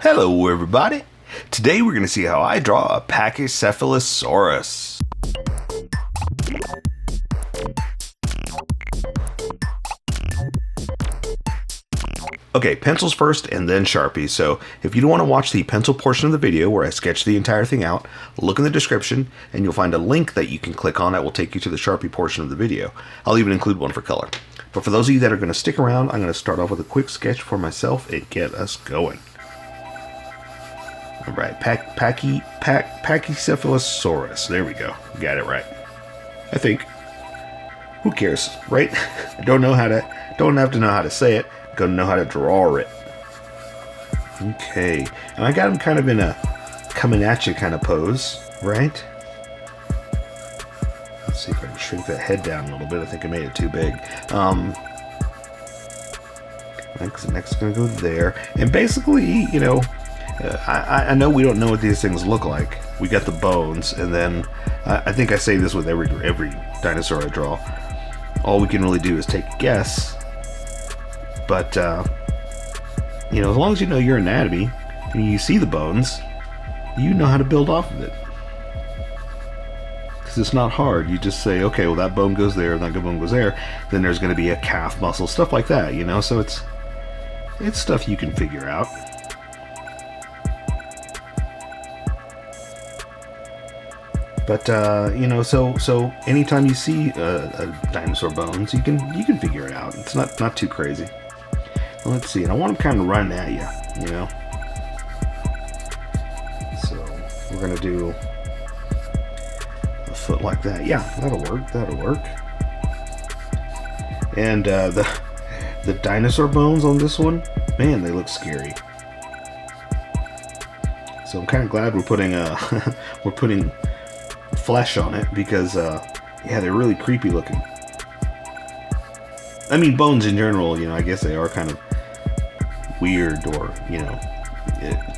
Hello everybody! Today we're going to see how I draw a Pachycephalosaurus. Okay, pencils first and then Sharpies. So if you don't want to watch the pencil portion of the video where I sketch the entire thing out, look in the description and you'll find a link that you can click on that will take you to the Sharpie portion of the video. I'll even include one for color. But for those of you that are going to stick around, I'm going to start off with a quick sketch for myself and get us going. Alright, Pachycephalosaurus. There we go. Got it right. I think. Who cares, right? I don't have to know how to say it. Gonna know how to draw it. Okay. And I got him kind of in a coming at you kind of pose, right? Let's see if I can shrink that head down a little bit. I think I made it too big. Next gonna go there. And basically, you know, I know we don't know what these things look like. We got the bones, and then I think I say this with every dinosaur I draw. All we can really do is take a guess. But you know, as long as you know your anatomy and you see the bones, you know how to build off of it. Because it's not hard. You just say, okay, well that bone goes there, that bone goes there. Then there's going to be a calf muscle, stuff like that. You know, so it's stuff you can figure out. But you know, so anytime you see a dinosaur bones, you can figure it out. It's not too crazy. Well, let's see. I want them kind of running at you, you know. So we're gonna do a foot like that. Yeah, that'll work. That'll work. And the dinosaur bones on this one, man, they look scary. So I'm kind of glad we're putting flesh on it because yeah, they're really creepy looking. I mean, bones in general, you know, I guess they are kind of weird or, you know,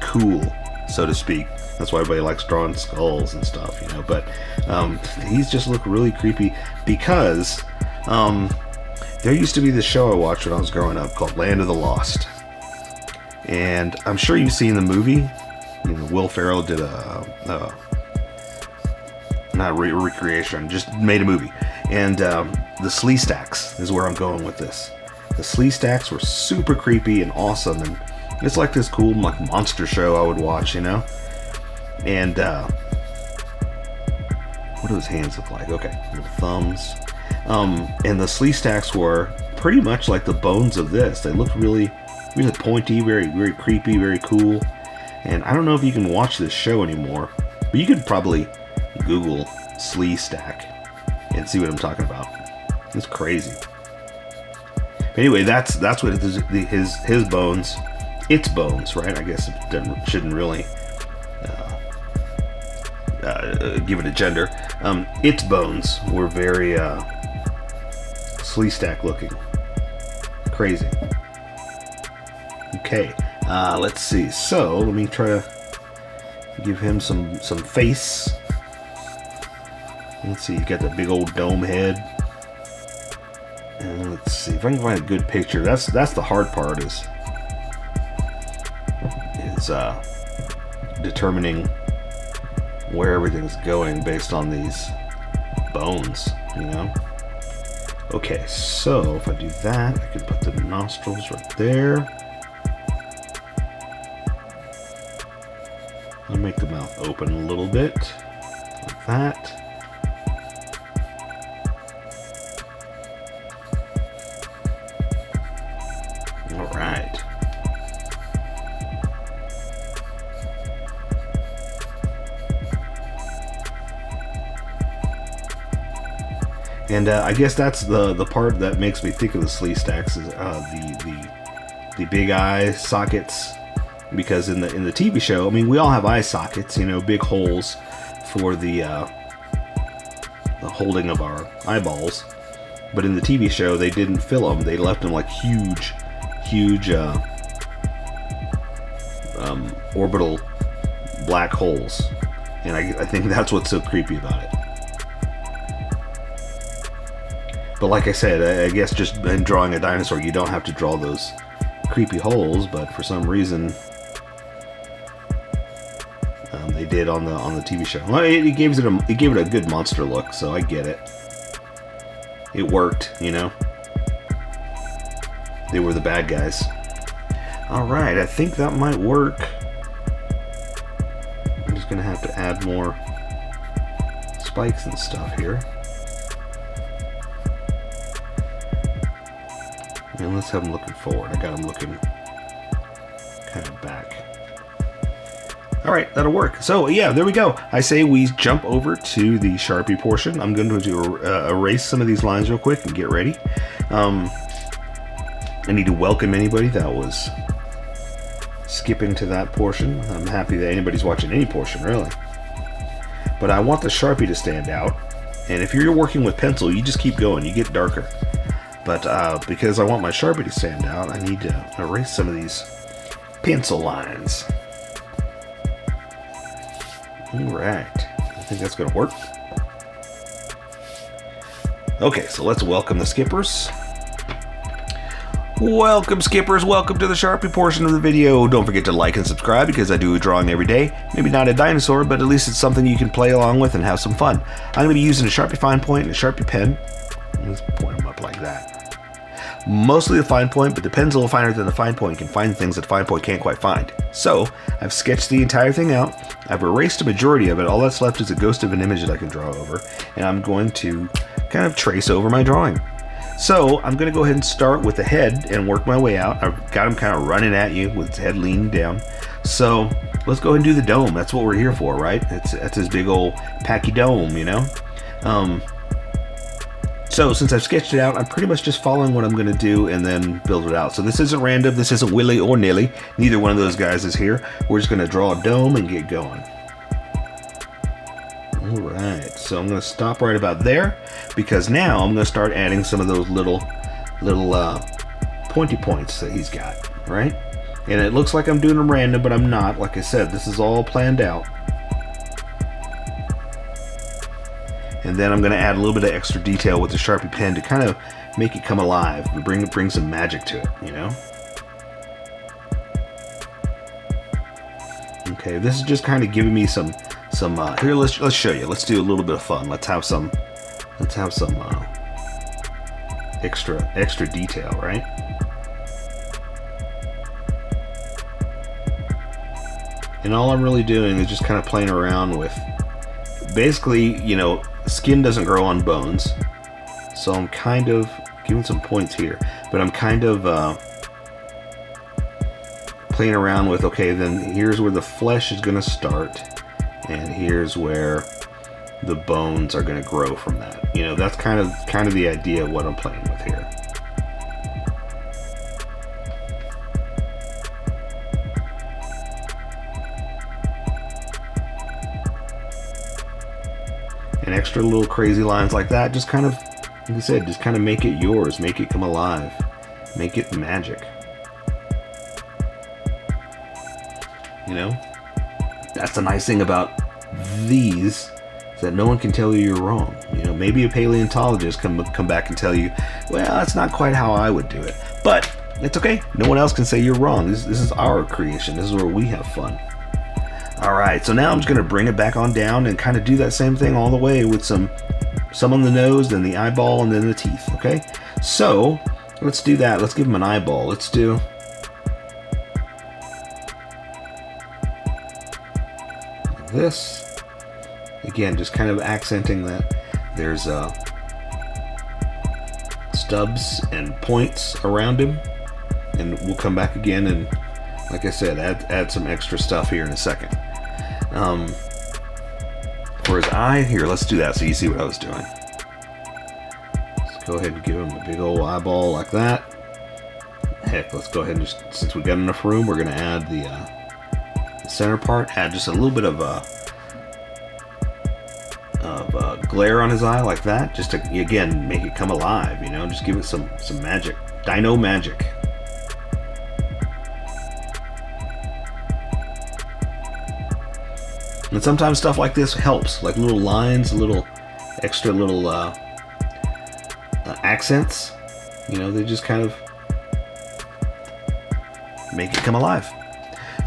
cool, so to speak. That's why everybody likes drawing skulls and stuff, you know. But these just look really creepy because there used to be this show I watched when I was growing up called Land of the Lost, and I'm sure you've seen the movie. You know, Will Ferrell did not recreation, just made a movie. And the Slee Stacks is where I'm going with this. The Slee Stacks were super creepy and awesome, and it's like this cool like monster show I would watch, you know. And what do his hands look like? Okay, little thumbs. And the Slee Stacks were pretty much like the bones of this. They looked really, really pointy, very, very creepy, very cool. And I don't know if you can watch this show anymore, but you could probably Google Slee Stack and see what I'm talking about. It's crazy. But anyway, that's what his bones, its bones, right? I guess it shouldn't really give it a gender. Its bones were very Slee Stack looking. Crazy. Okay, let's see. So let me try to give him some face. Let's see, you got that big old dome head. And let's see if I can find a good picture. That's the hard part is determining where everything's going based on these bones, you know. Okay, so if I do that, I can put the nostrils right there. I'll make the mouth open a little bit, like that. All right. And I guess that's the part that makes me think of the Slee Stacks is the big eye sockets, because in the TV show, I mean, we all have eye sockets, you know, big holes for the holding of our eyeballs. But in the TV show, they didn't fill them; they left them like huge orbital black holes, and I think that's what's so creepy about it. But like I said, I guess just in drawing a dinosaur, you don't have to draw those creepy holes, but for some reason, they did on the TV show. Well, it gave it a good monster look, so I get it. It worked, you know. They were the bad guys. All right, I think that might work. I'm just gonna have to add more spikes and stuff here. And let's have them looking forward. I got them looking kind of back. All right, that'll work. So yeah, there we go. I say we jump over to the Sharpie portion. I'm going to erase some of these lines real quick and get ready. I need to welcome anybody that was skipping to that portion. I'm happy that anybody's watching any portion, really. But I want the Sharpie to stand out. And if you're working with pencil, you just keep going. You get darker. But because I want my Sharpie to stand out, I need to erase some of these pencil lines. Alright, I think that's going to work. Okay, so let's welcome the skippers. Welcome, skippers. Welcome to the Sharpie portion of the video. Don't forget to like and subscribe because I do a drawing every day. Maybe not a dinosaur, but at least it's something you can play along with and have some fun. I'm going to be using a Sharpie fine point and a Sharpie pen. Let's point them up like that. Mostly the fine point, but the pen's a little finer than the fine point. You can find things that the fine point can't quite find. So, I've sketched the entire thing out. I've erased a majority of it. All that's left is a ghost of an image that I can draw over. And I'm going to kind of trace over my drawing. So, I'm going to go ahead and start with the head and work my way out. I've got him kind of running at you with his head leaning down. So, let's go ahead and do the dome. That's what we're here for, right? That's his big old packy dome, you know? So since I've sketched it out, I'm pretty much just following what I'm going to do and then build it out. So this isn't random, this isn't willy or nilly. Neither one of those guys is here. We're just going to draw a dome and get going. Alright, so I'm going to stop right about there because now I'm going to start adding some of those little pointy points that he's got, right? And it looks like I'm doing them random, but I'm not. Like I said, this is all planned out. And then I'm going to add a little bit of extra detail with the Sharpie pen to kind of make it come alive, bring some magic to it, you know? Okay, this is just kind of giving me some here, let's show you. Let's do a little bit of fun. Let's have some extra detail, right? And all I'm really doing is just kind of playing around with, basically, you know, skin doesn't grow on bones, so I'm kind of giving some points here, but I'm kind of playing around with, okay, then here's where the flesh is going to start, and here's where the bones are going to grow from that. You know, that's kind of the idea of what I'm playing with here. And extra little crazy lines like that, just kind of, like I said, just kind of make it yours, make it come alive, make it magic. You know, that's the nice thing about these, is that no one can tell you you're wrong. You know, maybe a paleontologist can come back and tell you, well, that's not quite how I would do it. But it's okay. No one else can say you're wrong. This is our creation. This is where we have fun. Alright, so now I'm just going to bring it back on down and kind of do that same thing all the way with some on the nose, then the eyeball, and then the teeth, okay? So, let's do that. Let's give him an eyeball. Let's do this. Again, just kind of accenting that there's stubs and points around him. And we'll come back again and, like I said, add some extra stuff here in a second. For his eye, here, let's do that so you see what I was doing. Let's go ahead and give him a big old eyeball like that. Heck, let's go ahead and just, since we got enough room, we're going to add the center part, add just a little bit of glare on his eye like that, just to, again, make it come alive, you know, just give it some magic, dino magic. And sometimes stuff like this helps, like little lines, little extra little accents, you know, they just kind of make it come alive.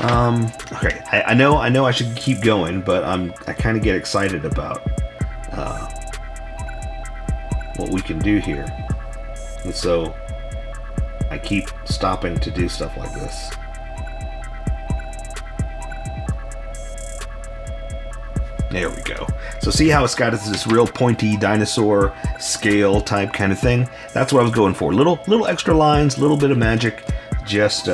Okay, I know I should keep going, but I kind of get excited about what we can do here, and so I keep stopping to do stuff like this. There we go. So see how it's got this real pointy dinosaur scale type kind of thing? That's what I was going for. Little extra lines, little bit of magic, just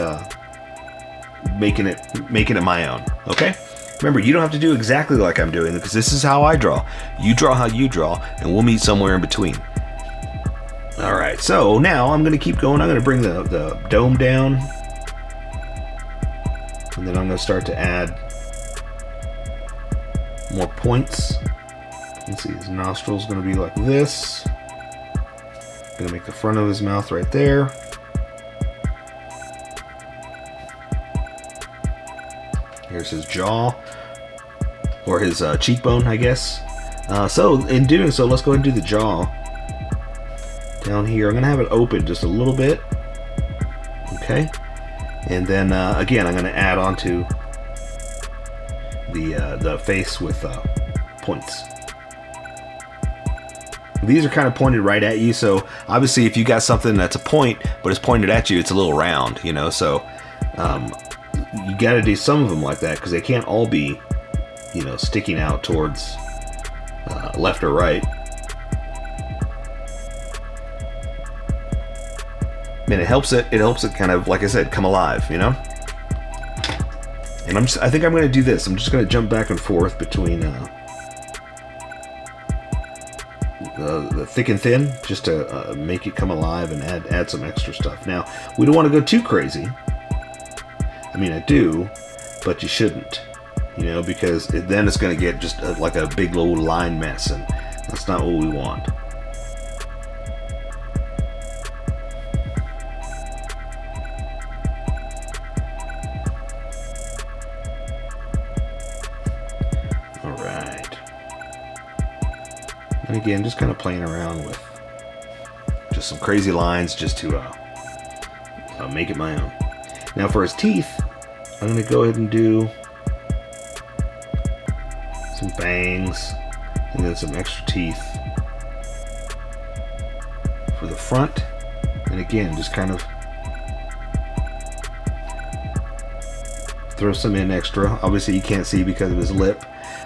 making it my own. Okay? Remember, you don't have to do exactly like I'm doing, because this is how I draw. You draw how you draw, and we'll meet somewhere in between. All right. So now I'm going to keep going. I'm going to bring the dome down, and then I'm going to start to add more points. Let's see, his nostrils going to be like this. Going to make the front of his mouth right there. Here's his jaw, or his cheekbone, I guess. So in doing so, let's go ahead and do the jaw. Down here, I'm going to have it open just a little bit. Okay. And then again, I'm going to add onto the face with points. These are kind of pointed right at you, so obviously if you got something that's a point but it's pointed at you, it's a little round, you know, so you got to do some of them like that, because they can't all be, you know, sticking out towards left or right. And it helps it kind of, like I said, come alive, you know. And I think I'm going to do this. I'm just going to jump back and forth between the thick and thin, just to make it come alive and add some extra stuff. Now, we don't want to go too crazy. I mean, I do, but you shouldn't, you know, because then it's going to get just like a big little line mess, and that's not what we want. And again, just kind of playing around with just some crazy lines just to make it my own. Now for his teeth, I'm going to go ahead and do some bangs and then some extra teeth for the front. And again, just kind of throw some in extra. Obviously you can't see because of his lip.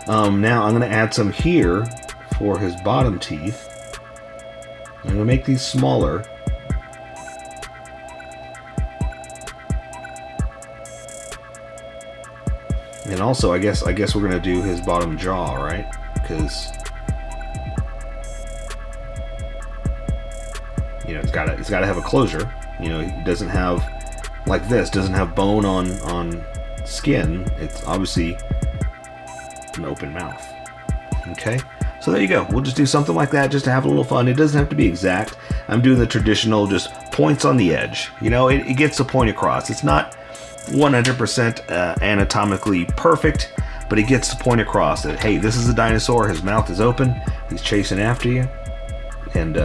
Now I'm going to add some here for his bottom teeth. I'm going to make these smaller. And also, I guess we're going to do his bottom jaw, right? Because, you know, it's got to have a closure. You know, it doesn't have, like this, doesn't have bone on skin. It's obviously an open mouth. Okay? So there you go. We'll just do something like that just to have a little fun. It doesn't have to be exact. I'm doing the traditional just points on the edge. You know, it gets the point across. It's not 100% anatomically perfect, but it gets the point across that, hey, this is a dinosaur. His mouth is open. He's chasing after you. And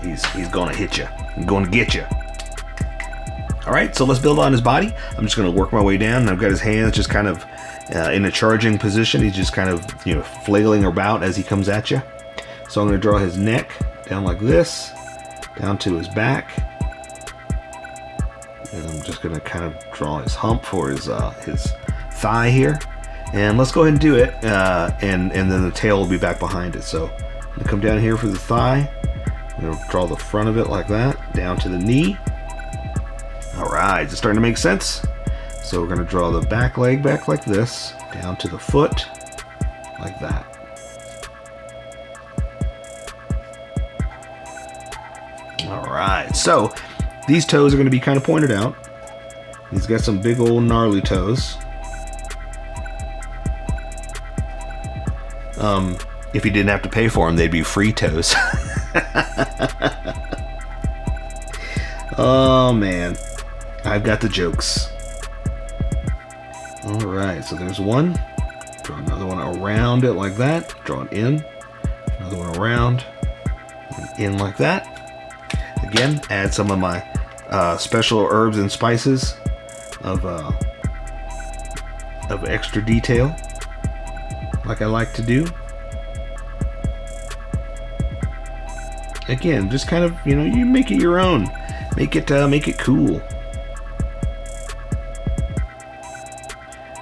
he's going to hit you. He's going to get you. All right, so let's build on his body. I'm just going to work my way down. And I've got his hands just kind of in a charging position. He's just kind of, you know, flailing about as he comes at you. So I'm going to draw his neck down like this, down to his back. And I'm just going to kind of draw his hump for his thigh here. And let's go ahead and do it. And then the tail will be back behind it. So I'm going to come down here for the thigh. I'm going to draw the front of it like that, down to the knee. All right, it's starting to make sense. So we're going to draw the back leg back like this, down to the foot, like that. All right, so these toes are going to be kind of pointed out. He's got some big old gnarly toes. If he didn't have to pay for them, they'd be free toes. Oh man, I've got the jokes. All right, so there's one. Draw another one around it like that. Draw it in. Another one around. And in like that. Again, add some of my special herbs and spices of of extra detail, like I like to do. Again, just kind of, you know, you make it your own. Make it cool.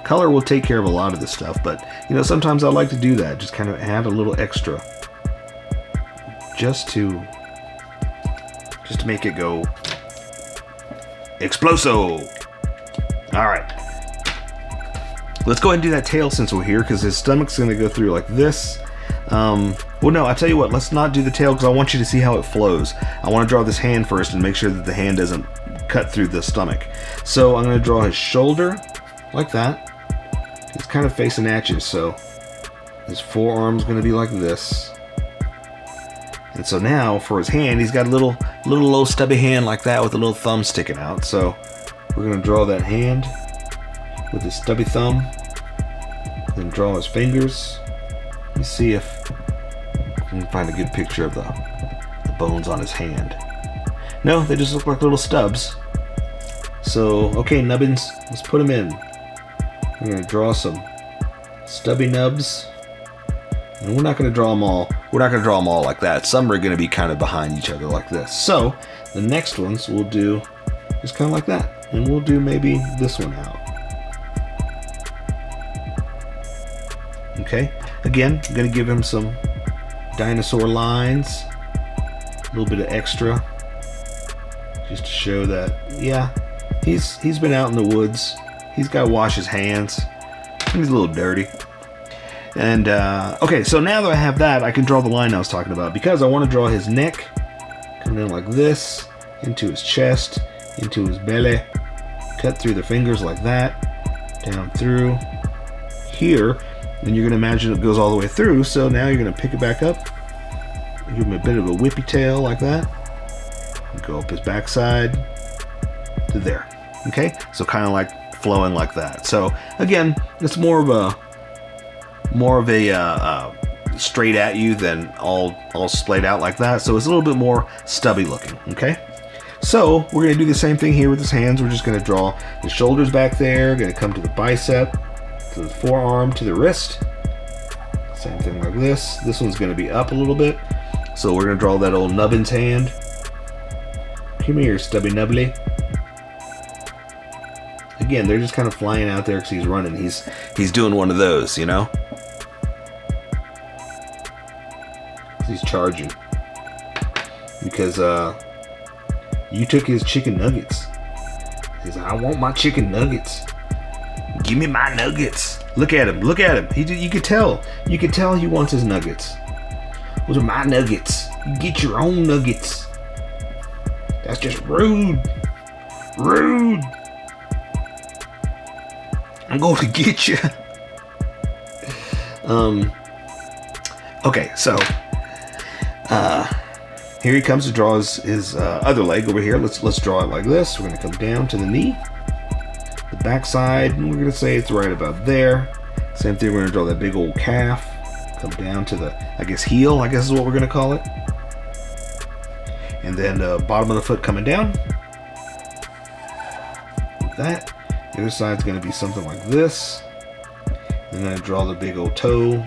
Color will take care of a lot of this stuff, but you know, sometimes I like to do that. Just kind of add a little extra, just to make it go exploso. All right, let's go ahead and do that tail since we're here, because his stomach's going to go through like this. Well, no, I'll tell you what, let's not do the tail, because I want you to see how it flows. I want to draw this hand first and make sure that the hand doesn't cut through the stomach. So I'm going to draw his shoulder like that. He's kind of facing at you, so his forearm's going to be like this. And so now for his hand, he's got a little low stubby hand like that with a little thumb sticking out. So we're going to draw that hand with his stubby thumb, then draw his fingers. Let me see if I can find a good picture of the bones on his hand. No, they just look like little stubs. So, okay, nubbins, let's put them in. We're going to draw some stubby nubs. And we're not going to draw them all. We're not going to draw them all like that. Some are going to be kind of behind each other like this. So, the next ones we'll do just kind of like that. And we'll do maybe this one out. Okay, again, I'm going to give him some dinosaur lines. A little bit of extra. Just to show that, yeah, he's been out in the woods. He's got to wash his hands. He's a little dirty. And, okay, so now that I have that, I can draw the line I was talking about, because I want to draw his neck, coming in like this, into his chest, into his belly, cut through the fingers like that, down through here, and you're going to imagine it goes all the way through, so now you're going to pick it back up, give him a bit of a whippy tail like that, and go up his backside to there. Okay, so kind of like flowing like that. So again, it's more of a straight at you than all splayed out like that. So it's a little bit more stubby looking. Okay, so we're gonna do the same thing here with his hands. We're just gonna draw the shoulders back there. Gonna come to the bicep, to the forearm, to the wrist. Same thing like this. This one's gonna be up a little bit. So we're gonna draw that old nubbins hand. Come here, stubby nubbly. Again, they're just kind of flying out there because he's running. He's doing one of those, you know? He's charging. Because you took his chicken nuggets. He says, I want my chicken nuggets. Give me my nuggets. Look at him. Look at him. You could tell. You could tell he wants his nuggets. Those are my nuggets. You get your own nuggets. That's just rude. Rude. I'm going to get you. Okay, so here he comes to draw his other leg over here. Let's draw it like this. We're going to come down to the knee, the backside, and we're going to say it's right about there. Same thing. We're going to draw that big old calf. Come down to the, I guess, heel. I guess is what we're going to call it. And then the bottom of the foot coming down. Like that. The other side's going to be something like this. And then I draw the big old toe.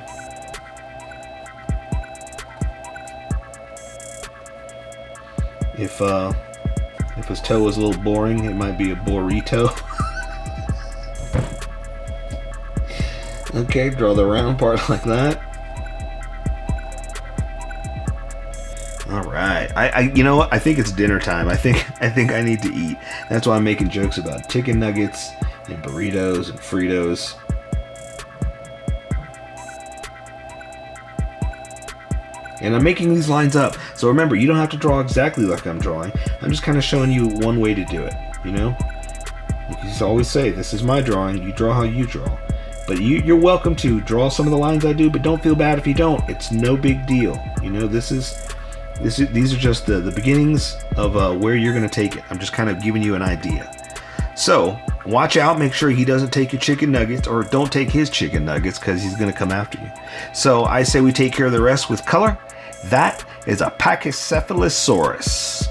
If his toe is a little boring, it might be a burrito. Okay, draw the round part like that. All right, you know what? I think it's dinner time. I think I need to eat. That's why I'm making jokes about chicken nuggets and burritos and Fritos. And I'm making these lines up. So remember, you don't have to draw exactly like I'm drawing. I'm just kind of showing you one way to do it, you know? You can just always say, this is my drawing, you draw how you draw. But you're welcome to draw some of the lines I do, but don't feel bad if you don't. It's no big deal. You know, these are just the beginnings of where you're going to take it. I'm just kind of giving you an idea. So, watch out, make sure he doesn't take your chicken nuggets, or don't take his chicken nuggets, because he's going to come after you. So, I say we take care of the rest with color. That is a Pachycephalosaurus.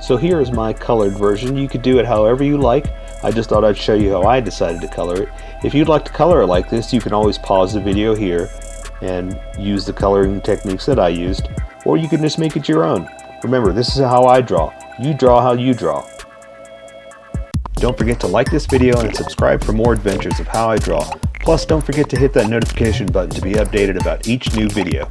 So here is my colored version. You could do it however you like. I just thought I'd show you how I decided to color it. If you'd like to color it like this, you can always pause the video here and use the coloring techniques that I used, or you can just make it your own. Remember, this is how I draw. You draw how you draw. Don't forget to like this video and subscribe for more adventures of how I draw. Plus, don't forget to hit that notification button to be updated about each new video.